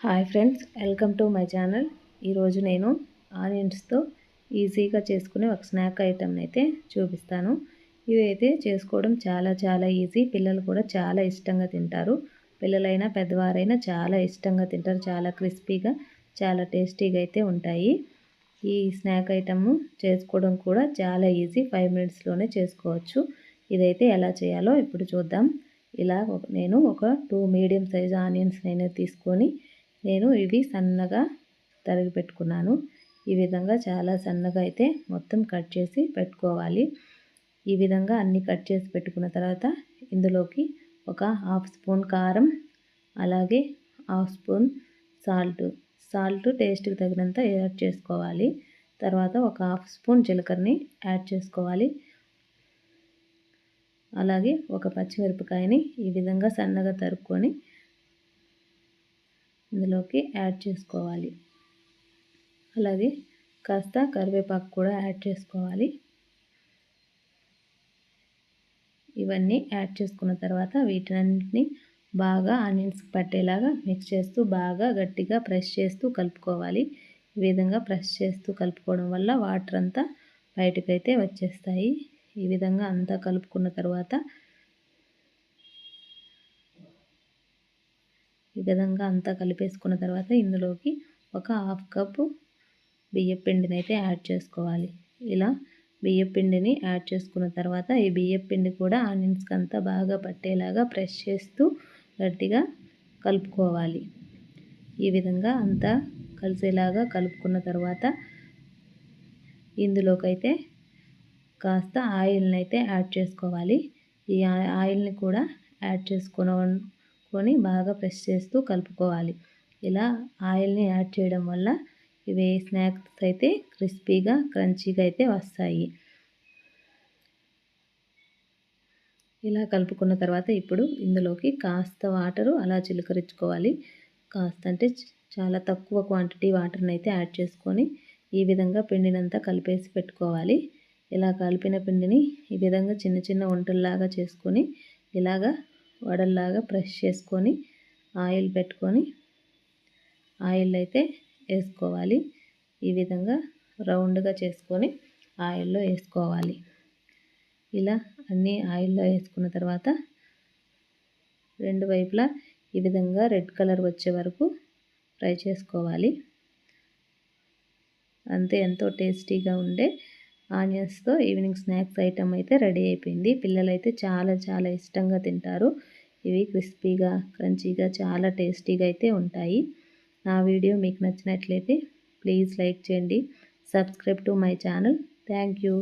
Hi friends, welcome to my channel. ఈరోజు నేను ఆనియన్స్తో ఈజీగా చేసుకునే ఒక స్నాక్ ఐటెంని అయితే చూపిస్తాను. ఇదైతే చేసుకోవడం చాలా ఈజీ. పిల్లలు కూడా చాలా ఇష్టంగా తింటారు. పిల్లలైనా పెద్దవారైనా చాలా ఇష్టంగా తింటారు. చాలా క్రిస్పీగా, చాలా టేస్టీగా అయితే ఉంటాయి. ఈ స్నాక్ ఐటమ్ చేసుకోవడం కూడా చాలా ఈజీ. 5 మినిట్స్లోనే చేసుకోవచ్చు. ఇదైతే ఎలా చేయాలో ఇప్పుడు చూద్దాం. ఇలా నేను ఒక 2 మీడియం సైజ్ ఆనియన్స్ తీసుకొని నేను ఇవి సన్నగా తరిగి పెట్టుకున్నాను. ఈ విధంగా చాలా సన్నగా అయితే మొత్తం కట్ చేసి పెట్టుకోవాలి. ఈ విధంగా అన్నీ కట్ చేసి పెట్టుకున్న తర్వాత ఇందులోకి ఒక హాఫ్ స్పూన్ కారం, అలాగే హాఫ్ స్పూన్ సాల్ట్ టేస్ట్కి తగినంత యాడ్ చేసుకోవాలి. తర్వాత ఒక హాఫ్ స్పూన్ జీలకర్రని యాడ్ చేసుకోవాలి. అలాగే ఒక పచ్చిమిరపకాయని ఈ విధంగా సన్నగా తరుక్కొని ఇందులోకి యాడ్ చేసుకోవాలి. అలాగే కాస్త కరివేపాకు కూడా యాడ్ చేసుకోవాలి. ఇవన్నీ యాడ్ చేసుకున్న తర్వాత వీటన్నిటిని బాగా ఆనియన్స్ పట్టేలాగా మిక్స్ చేస్తూ బాగా గట్టిగా ప్రెస్ చేస్తూ కలుపుకోవాలి. ఈ విధంగా ప్రెస్ చేస్తూ కలుపుకోవడం వల్ల వాటర్ అంతా బయటకైతే వచ్చేస్తాయి. ఈ విధంగా అంతా కలుపుకున్న తర్వాత ఈ విధంగా అంతా కలిపేసుకున్న తర్వాత ఇందులోకి ఒక హాఫ్ కప్పు బియ్యపిండిని అయితే యాడ్ చేసుకోవాలి. ఇలా బియ్యపిండిని యాడ్ చేసుకున్న తర్వాత ఈ బియ్యపిండి కూడా ఆనియన్స్కి అంతా బాగా పట్టేలాగా ప్రెస్ చేస్తూ గట్టిగా కలుపుకోవాలి. ఈ విధంగా అంతా కలిసేలాగా కలుపుకున్న తర్వాత ఇందులోకైతే కాస్త ఆయిల్ని అయితే యాడ్ చేసుకోవాలి. ఈ ఆయిల్ని కూడా యాడ్ చేసుకొని బాగా ప్రెస్ చేస్తూ కలుపుకోవాలి. ఇలా ఆయిల్ని యాడ్ చేయడం వల్ల ఇవి స్నాక్స్ అయితే క్రిస్పీగా, క్రంచీగా అయితే వస్తాయి. ఇలా కలుపుకున్న తర్వాత ఇప్పుడు ఇందులోకి కాస్త వాటరు అలా చిలకరించుకోవాలి. కాస్త అంటే చాలా తక్కువ క్వాంటిటీ వాటర్ని అయితే యాడ్ చేసుకొని ఈ విధంగా పిండినంతా కలిపేసి పెట్టుకోవాలి. ఇలా కలిపిన పిండిని ఈ విధంగా చిన్న వంటల్లాగా చేసుకొని ఇలాగా వడల్లాగా ప్రెస్ చేసుకొని ఆయిల్ పెట్టుకొని ఆయిల్ అయితే వేసుకోవాలి. ఈ విధంగా రౌండ్గా చేసుకొని ఆయిల్లో వేసుకోవాలి. ఇలా అన్నీ ఆయిల్లో వేసుకున్న తర్వాత రెండు వైపులా ఈ విధంగా రెడ్ కలర్ వచ్చే వరకు ఫ్రై చేసుకోవాలి. అంతే, ఎంతో టేస్టీగా ఉండే ఆనియన్స్తో ఈవినింగ్ స్నాక్స్ ఐటమ్ అయితే రెడీ అయిపోయింది. పిల్లలైతే చాలా ఇష్టంగా తింటారు. ఇవి క్రిస్పీగా, క్రంచీగా, చాలా టేస్టీగా అయితే ఉంటాయి. నా వీడియో మీకు నచ్చినట్లయితే ప్లీజ్ లైక్ చేయండి. Subscribe to my channel. Thank you.